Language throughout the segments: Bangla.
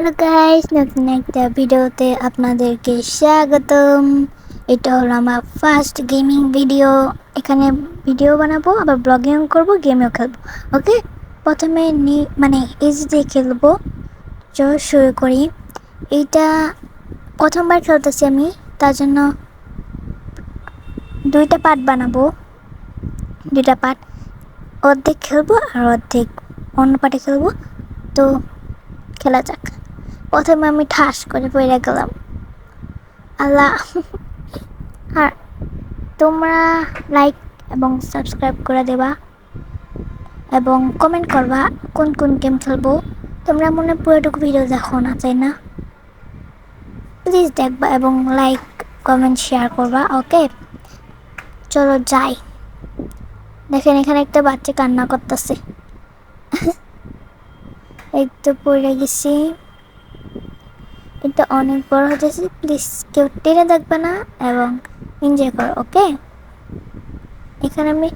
হ্যালো গাইস, নতুন একটা ভিডিওতে আপনাদেরকে স্বাগতম। এটা হলো আমার ফার্স্ট গেমিং ভিডিও। এখানে ভিডিও বানাবো, আবার ব্লগিং করব, গেমও খেলবো। ওকে, প্রথমে এইচ দিয়ে খেলবো। চলো শুরু করি। এইটা প্রথমবার খেলতেছি আমি, তার জন্য দুইটা পার্ট বানাবো। দুইটা পার্ট, অর্ধেক খেলবো আর অর্ধেক অন্য পার্টে খেলবো। তো খেলা যাক। প্রথমে আমি ঠাস করে পড়ে গেলাম, আল্লাহ। আর তোমরা লাইক এবং সাবস্ক্রাইব করে দেবা এবং কমেন্ট করবা কোন কোন গেম খেলবো। তোমরা মনে পুরোটুকু ভিডিও দেখো না, তাই না? প্লিজ দেখবা এবং লাইক কমেন্ট শেয়ার করবা। ওকে, চলো যাই। দেখেন এখানে একটা বাচ্চা কান্না করতেছে। এই তো পড়ে গেছি। এটা অনেক বড় হয়েছে, প্লিজ কেউ টেনে দেখবে না এবং এনজয় করো। ওকে, এখানে আমি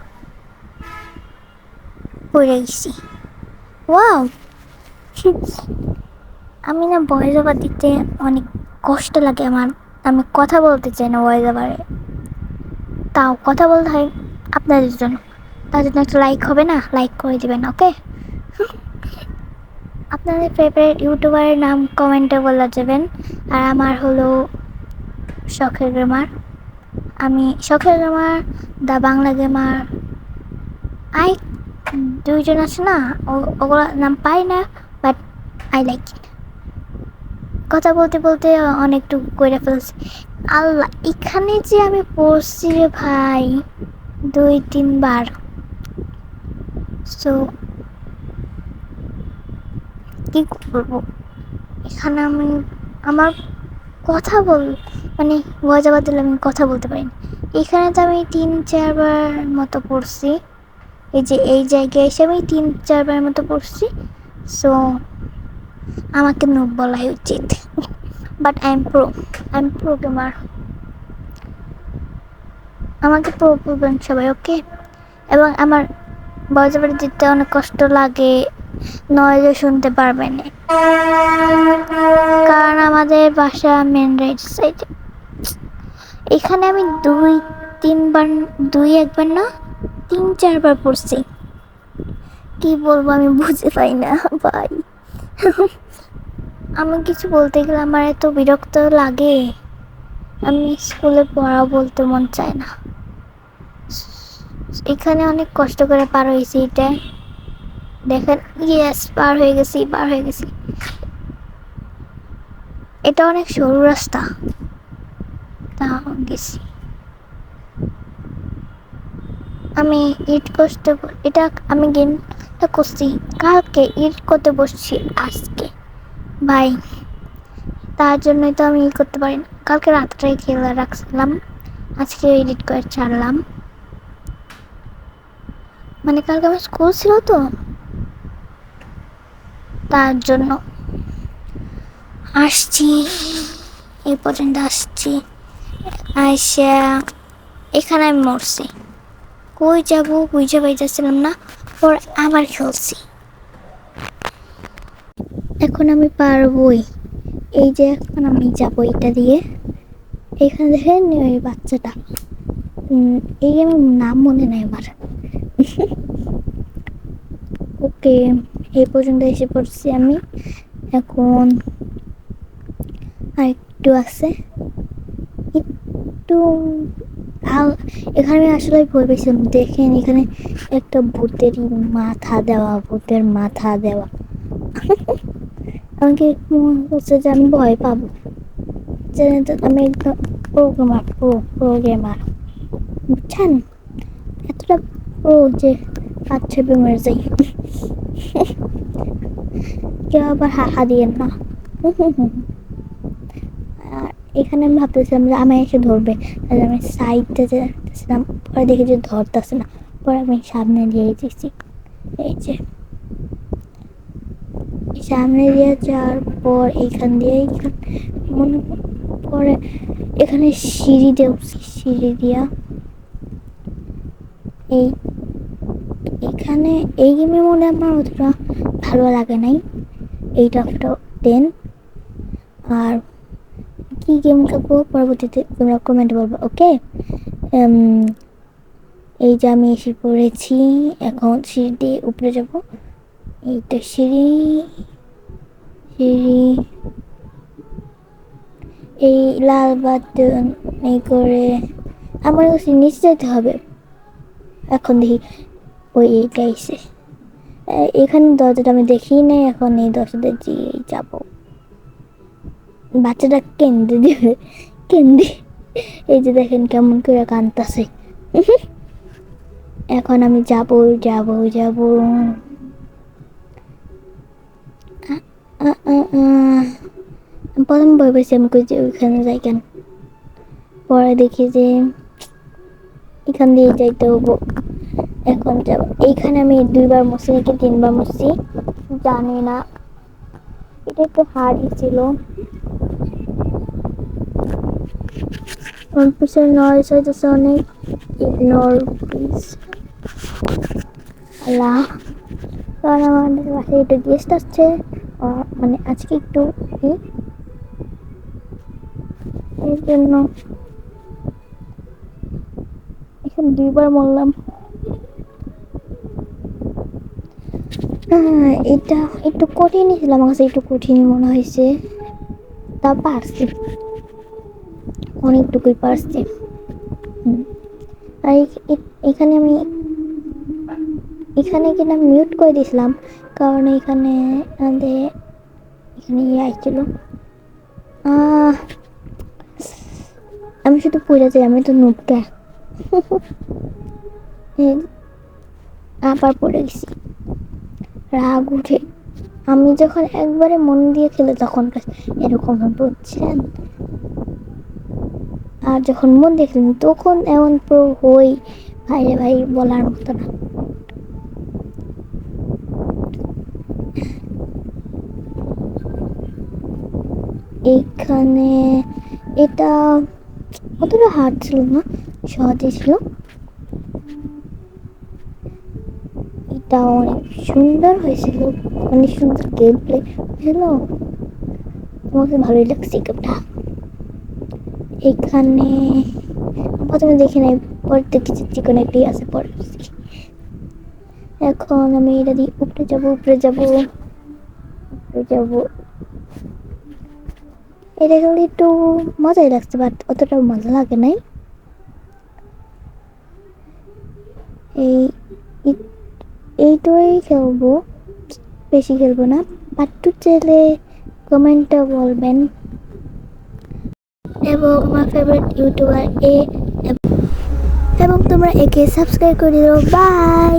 পড়ে গেছি। ওয়াও, আমি না ভয়েস ওভার দিতে অনেক কষ্ট লাগে আমার। আমি কথা বলতে চাই না ভয়েস ওভারে, তাও কথা বলতে হয় আপনাদের জন্য। তার জন্য একটা লাইক হবে না? লাইক করে দিবেন। ওকে, আপনাদের ফেভারিট ইউটিউবারের নাম কমেন্টে বলে যাবেন। আর আমার হলো শখের গেমার। আমি শখের গেমার, দা বাংলা গেমার, আই দুইজন আছে না, ওগুলো নাম পাই না, বাট আই লাইক ইট। কথা বলতে বলতে অনেকটুকু করে ফেলছি। আল্লাহ, এখানে যে আমি পড়ছি রে ভাই 2-3 বার। সো কি করবো এখানে? আমি আমার কথা ভয় যাবার দিলে আমি কথা বলতে পারি না। এখানে তো আমি 3-4 বার মতো পড়ছি। এই জায়গায় এসে আমি 3-4 বার মতো পড়ছি। সো আমাকে নুব বলাই উচিত, but I am pro gamer. আমাকে প্রো বলবেন সবাই। ওকে, এবং আমার ভয়েস ওভার দিতে অনেক কষ্ট লাগে, নয়েজও শুনতে পারবেন না, কারণ আমাদের বাসা মেন রাইট সাইডে। এখানে আমি 2-3 বার না 3-4 বার পড়ছি। কি বলবো আমি বুঝে পাই না ভাই। আমি কিছু বলতে গেলে আমার এত বিরক্ত লাগে, আমি স্কুলে পড়াও বলতে মন চায় না। এখানে অনেক কষ্ট করে পার হয়েছি। এটা দেখেন, ইয়েস, পার হয়ে গেছি। এটা অনেক সরু রাস্তা, তা গেছি। আমি এটা আমি গেমটা করছি কালকে, ইট করতে বসছি আজকে ভাই। তার জন্যই তো আমি করতে পারি না। কালকে রাতটাই খেলা রাখছিলাম, আজকে এডিট করে ছাড়লাম। কালকে আমার স্কুল ছিল তো, তার জন্য আসছি, এই পর্যন্ত আসছি। আইসা এখানে আমি মরছি। কই যাবো বুঝে পাইতেছিলাম না, পর আবার খেলছি। এখন আমি পারবই। এই যে এখন আমি যাবো এটা দিয়ে। এখানে দেখেন ওই বাচ্চাটা, এই আমার নাম মনে নাই আমার। ওকে, এই পর্যন্ত এসে পড়ছি আমি। এখন আর একটু আছে, একটু এখানে আমি আসলে ভয় পেয়েছিলাম। দেখেন এখানে একটা ভূতের মাথা দেওয়া। আমাকে মনে হচ্ছে যে আমি ভয় পাবো, যে আমি একদম প্রোগ্রামার বুঝছেন, এতটা প্রো যে 5-6 মরে যাই। কেউ আবার হাহা দিয়েন না। আর এখানে আমি ভাবতেছিলাম যে আমি এসে ধরবে, তাহলে আমি সাইডটা যেতেছিলাম, পরে দেখি যে ধরতেছে না, পরে আমি সামনে দিয়ে দিয়েছি। এই যে সামনে দিয়ে যাওয়ার পর এইখান মনে পরে এখানে সিঁড়ি দিয়া এখানে এই গেমে মনে আমার অতটা ভালো লাগে নাই। 8/10। আর কি গেম খেলবো পরবর্তীতে তোমরা কমেন্টে বলবো, ওকে? এই যে আমি এসে পড়েছি, এখন সিঁড়ি দিয়ে উপরে যাব। এইটা সিঁড়ি, এই লাল বাটন এই করে আমার কাছে নিচে যেতে হবে। এখন দেখি ওই এইটা এসে এখানে দরজাটা আমি দেখি নাই, এখন এই দরজাটা দিয়ে যাব। বাচ্চাটা কেন্দ্রে দিবে, কেন্দ্রে এই যে দেখেন কেমন করে কাঁদতেছে। এখন আমি যাব যাব যাব। প্রথম ভয় পেয়েছি আমি, যে ওইখানে যাই কেন, পরে দেখি যে এখান দিয়ে যাইতে হবো। এখন যাব, এইখানে আমি 2বার মরছি নাকি 3বার মরছি জানি না, এটা একটু হার্ডই ছিল। পিছনে নয়েজ হইতেছে অনেক, ইগনোর প্লিজ। আল্লাহ, কারণ আমাদের বাসায় একটু গেস্ট আসছে, মানে আজকে একটু এর জন্য এখন 2বার মরলাম। এটা একটু কঠিনই ছিল, আমার কাছে একটু কঠিনই মনে হয়েছে, তা পারছি, অনেকটুকুই পারছি। আর এখানে আমি এখানে কিনা মিউট করে দিয়েছিলাম, কারণ এখানে এখানে আসছিল। আমি শুধু পড়ে যাই, আমি তো নুবটা। আবার পড়ে গেছি, রাগ উঠে। আমি যখন একবারে মন দিয়ে খেলে তখন এরকম বুঝছেন, আর যখন মন দেখলেন তখন এমন প্রো হই, ভাই রে ভাই বলার মতো না। এইখানে এটা অতটা হার্ড ছিল না, সহজে ছিল। এটা অনেক সুন্দর হয়েছিল, অনেক সুন্দর গেম প্লে হয়েছিল, আমাকে ভালোই লাগছে গেমটা। এখানে প্রথমে দেখি নাই, পরে দেখেছি চিকন একটি আছে, পরে এখন আমি এটা দিয়ে উপরে যাবো, উপরে যাবো, উপরে যাবো। এটা খেলে একটু মজাই লাগছে, বাট অতটা মজা লাগে নাই। এইটাই খেলবো, বেশি খেলবো না। পার্ট 2 চাইলে কমেন্টে বলবেন। এবং আমার ফেভারিট ইউটিউবার এবং তোমরা একে সাবস্ক্রাইব করে দিও। বাই।